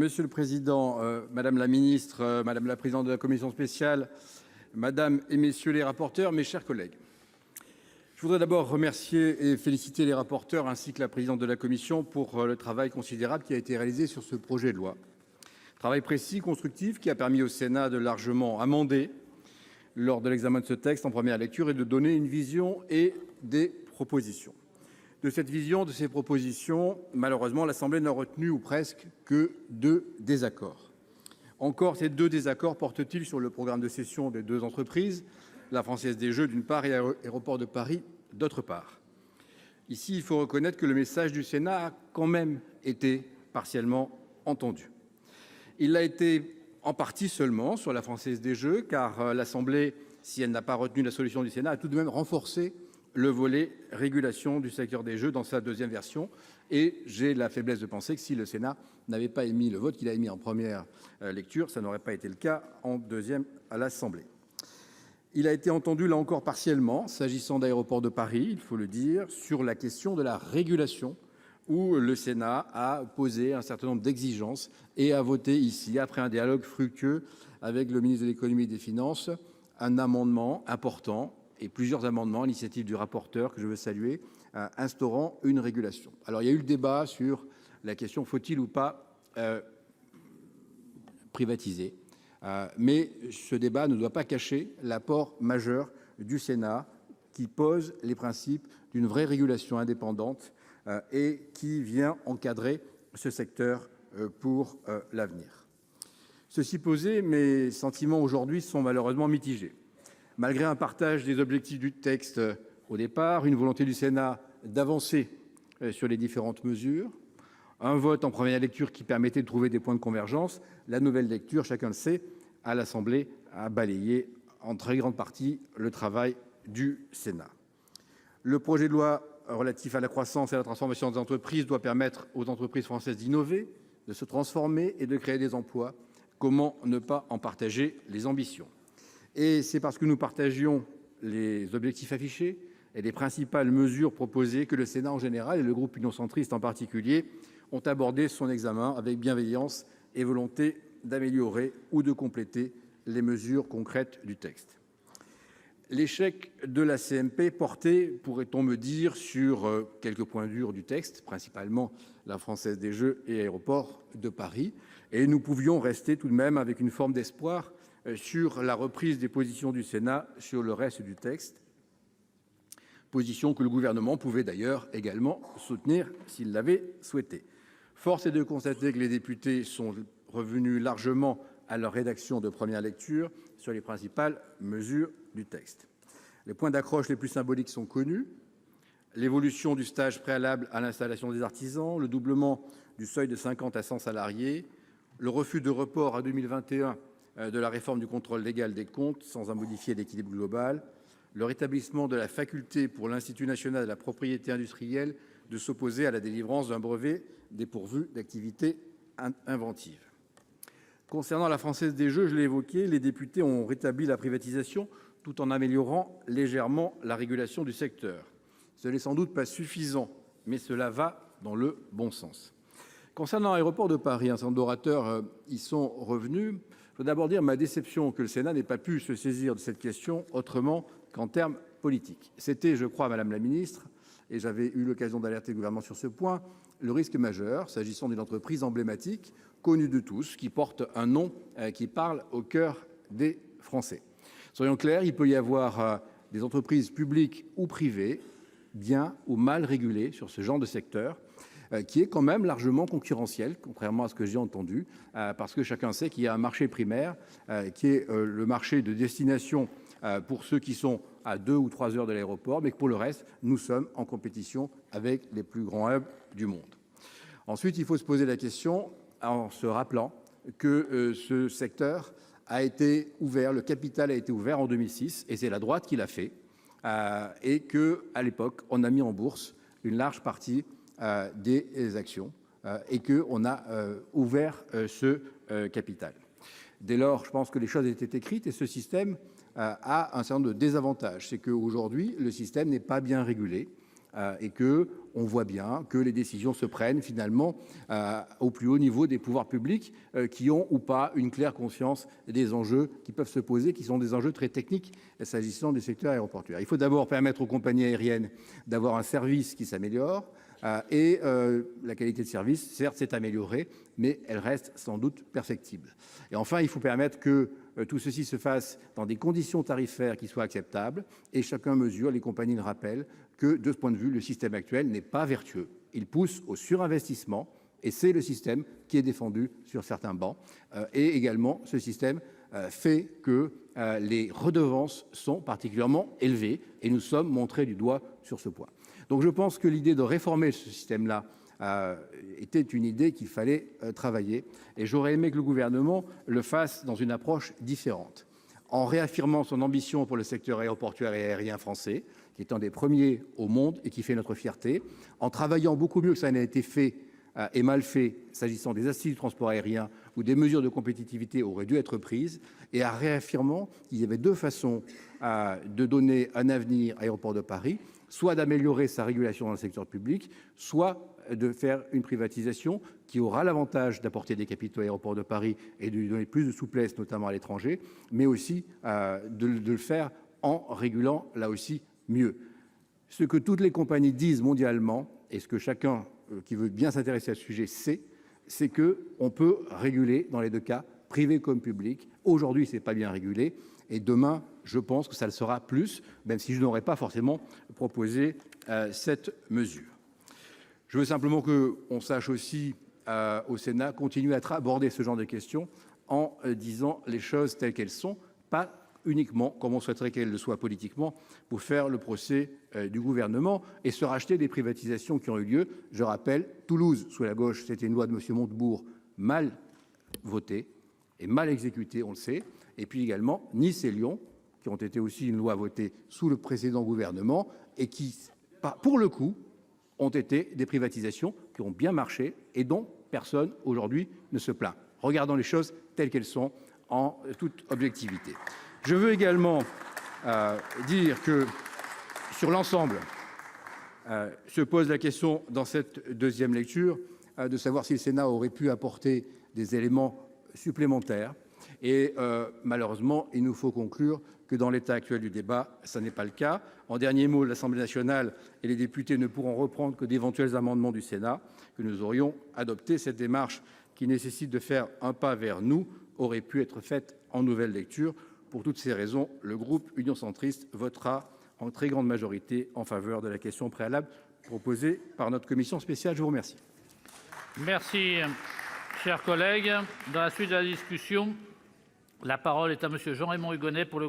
Monsieur le Président, Madame la Ministre, Madame la Présidente de la Commission spéciale, Madame et Messieurs les rapporteurs, mes chers collègues. Je voudrais d'abord remercier et féliciter les rapporteurs ainsi que la présidente de la Commission pour le travail considérable qui a été réalisé sur ce projet de loi. Travail précis, constructif, qui a permis au Sénat de largement amender lors de l'examen de ce texte en première lecture et de donner une vision et des propositions. De cette vision, de ces propositions, malheureusement, l'Assemblée n'a retenu, ou presque, que 2 désaccords. Encore, ces 2 désaccords portent-ils sur le programme de cession des 2 entreprises, la Française des Jeux d'une part et Aéroports de Paris d'autre part. Ici, il faut reconnaître que le message du Sénat a quand même été partiellement entendu. Il l'a été en partie seulement sur la Française des Jeux, car l'Assemblée, si elle n'a pas retenu la solution du Sénat, a tout de même renforcé le volet régulation du secteur des jeux dans sa 2e version. Et j'ai la faiblesse de penser que si le Sénat n'avait pas émis le vote qu'il a émis en première lecture, ça n'aurait pas été le cas en 2e à l'Assemblée. Il a été entendu, là encore, partiellement, s'agissant d'Aéroports de Paris, il faut le dire, sur la question de la régulation, où le Sénat a posé un certain nombre d'exigences et a voté ici, après un dialogue fructueux avec le ministre de l'Économie et des Finances, un amendement important et plusieurs amendements à l'initiative du rapporteur, que je veux saluer, instaurant une régulation. Alors, il y a eu le débat sur la question faut-il ou pas privatiser, mais ce débat ne doit pas cacher l'apport majeur du Sénat qui pose les principes d'une vraie régulation indépendante et qui vient encadrer ce secteur pour l'avenir. Ceci posé, mes sentiments aujourd'hui sont malheureusement mitigés. Malgré un partage des objectifs du texte au départ, une volonté du Sénat d'avancer sur les différentes mesures, un vote en première lecture qui permettait de trouver des points de convergence, la nouvelle lecture, chacun le sait, à l'Assemblée a balayé en très grande partie le travail du Sénat. Le projet de loi relatif à la croissance et à la transformation des entreprises doit permettre aux entreprises françaises d'innover, de se transformer et de créer des emplois. Comment ne pas en partager les ambitions ? Et c'est parce que nous partagions les objectifs affichés et les principales mesures proposées que le Sénat en général et le groupe Union centriste en particulier ont abordé son examen avec bienveillance et volonté d'améliorer ou de compléter les mesures concrètes du texte. L'échec de la CMP portait, pourrait-on me dire, sur quelques points durs du texte, principalement la Française des Jeux et Aéroports de Paris, et nous pouvions rester tout de même avec une forme d'espoir sur la reprise des positions du Sénat sur le reste du texte, position que le gouvernement pouvait d'ailleurs également soutenir s'il l'avait souhaité. Force est de constater que les députés sont revenus largement à leur rédaction de première lecture sur les principales mesures du texte. Les points d'accroche les plus symboliques sont connus: l'évolution du stage préalable à l'installation des artisans, le doublement du seuil de 50 à 100 salariés, le refus de report à 2021 de la réforme du contrôle légal des comptes sans en modifier l'équilibre global, le rétablissement de la faculté pour l'Institut national de la propriété industrielle de s'opposer à la délivrance d'un brevet dépourvu d'activité inventive. Concernant la Française des Jeux, je l'ai évoqué, les députés ont rétabli la privatisation tout en améliorant légèrement la régulation du secteur. Ce n'est sans doute pas suffisant, mais cela va dans le bon sens. Concernant Aéroports de Paris, un certain nombre d'orateurs y sont revenus. Je veux d'abord dire ma déception que le Sénat n'ait pas pu se saisir de cette question autrement qu'en termes politiques. C'était, je crois, Madame la Ministre, et j'avais eu l'occasion d'alerter le gouvernement sur ce point, le risque majeur, s'agissant d'une entreprise emblématique, connue de tous, qui porte un nom qui parle au cœur des Français. Soyons clairs, il peut y avoir des entreprises publiques ou privées, bien ou mal régulées sur ce genre de secteur, qui est quand même largement concurrentiel, contrairement à ce que j'ai entendu, parce que chacun sait qu'il y a un marché primaire, qui est le marché de destination pour ceux qui sont à 2 ou 3 heures de l'aéroport, mais que pour le reste, nous sommes en compétition avec les plus grands hubs du monde. Ensuite, il faut se poser la question en se rappelant que ce secteur a été ouvert, le capital a été ouvert en 2006, et c'est la droite qui l'a fait, et qu'à l'époque, on a mis en bourse une large partie des actions et qu'on a ouvert ce capital. Dès lors, je pense que les choses étaient écrites et ce système a un certain nombre de désavantages. C'est qu'aujourd'hui, le système n'est pas bien régulé. et que on voit bien que les décisions se prennent finalement au plus haut niveau des pouvoirs publics qui ont ou pas une claire conscience des enjeux qui peuvent se poser, qui sont des enjeux très techniques s'agissant du secteur aéroportuaire. Il faut d'abord permettre aux compagnies aériennes d'avoir un service qui s'améliore et la qualité de service, certes, s'est améliorée, mais elle reste sans doute perfectible. Et enfin, il faut permettre que tout ceci se fasse dans des conditions tarifaires qui soient acceptables et chacun mesure, les compagnies le rappellent, que de ce point de vue, le système actuel n'est pas vertueux. Il pousse au surinvestissement et c'est le système qui est défendu sur certains bancs. Et également, ce système fait que les redevances sont particulièrement élevées et nous sommes montrés du doigt sur ce point. Donc je pense que l'idée de réformer ce système-là était une idée qu'il fallait travailler et j'aurais aimé que le gouvernement le fasse dans une approche différente, en réaffirmant son ambition pour le secteur aéroportuaire et aérien français, qui est un des premiers au monde et qui fait notre fierté, en travaillant beaucoup mieux que ça n'a été fait et mal fait s'agissant des assises du transport aérien où des mesures de compétitivité auraient dû être prises, et en réaffirmant qu'il y avait deux façons de donner un avenir à Aéroports de Paris, soit d'améliorer sa régulation dans le secteur public, soit de faire une privatisation qui aura l'avantage d'apporter des capitaux à Aéroports de Paris et de lui donner plus de souplesse, notamment à l'étranger, mais aussi de le faire en régulant, là aussi, mieux. Ce que toutes les compagnies disent mondialement, et ce que chacun qui veut bien s'intéresser à ce sujet sait, c'est qu'on peut réguler dans les deux cas, privé comme public. Aujourd'hui, ce n'est pas bien régulé, et demain, je pense que ça le sera plus, même si je n'aurais pas forcément proposé cette mesure. Je veux simplement qu'on sache aussi au Sénat continuer à aborder ce genre de questions en disant les choses telles qu'elles sont, pas uniquement comme on souhaiterait qu'elles le soient politiquement pour faire le procès du gouvernement et se racheter des privatisations qui ont eu lieu. Je rappelle, Toulouse, sous la gauche, c'était une loi de M. Montebourg mal votée et mal exécutée, on le sait, et puis également Nice et Lyon, qui ont été aussi une loi votée sous le précédent gouvernement et qui, pour le coup, ont été des privatisations qui ont bien marché et dont personne aujourd'hui ne se plaint. Regardons les choses telles qu'elles sont en toute objectivité. Je veux également dire que sur l'ensemble se pose la question dans cette deuxième lecture de savoir si le Sénat aurait pu apporter des éléments supplémentaires et malheureusement il nous faut conclure que dans l'état actuel du débat, ça n'est pas le cas. En dernier mot, l'Assemblée nationale et les députés ne pourront reprendre que d'éventuels amendements du Sénat que nous aurions adoptés. Cette démarche qui nécessite de faire un pas vers nous aurait pu être faite en nouvelle lecture. Pour toutes ces raisons, le groupe Union centriste votera en très grande majorité en faveur de la question préalable proposée par notre commission spéciale. Je vous remercie. Merci, chers collègues. Dans la suite de la discussion, la parole est à monsieur Jean-Raymond Hugonet pour le groupe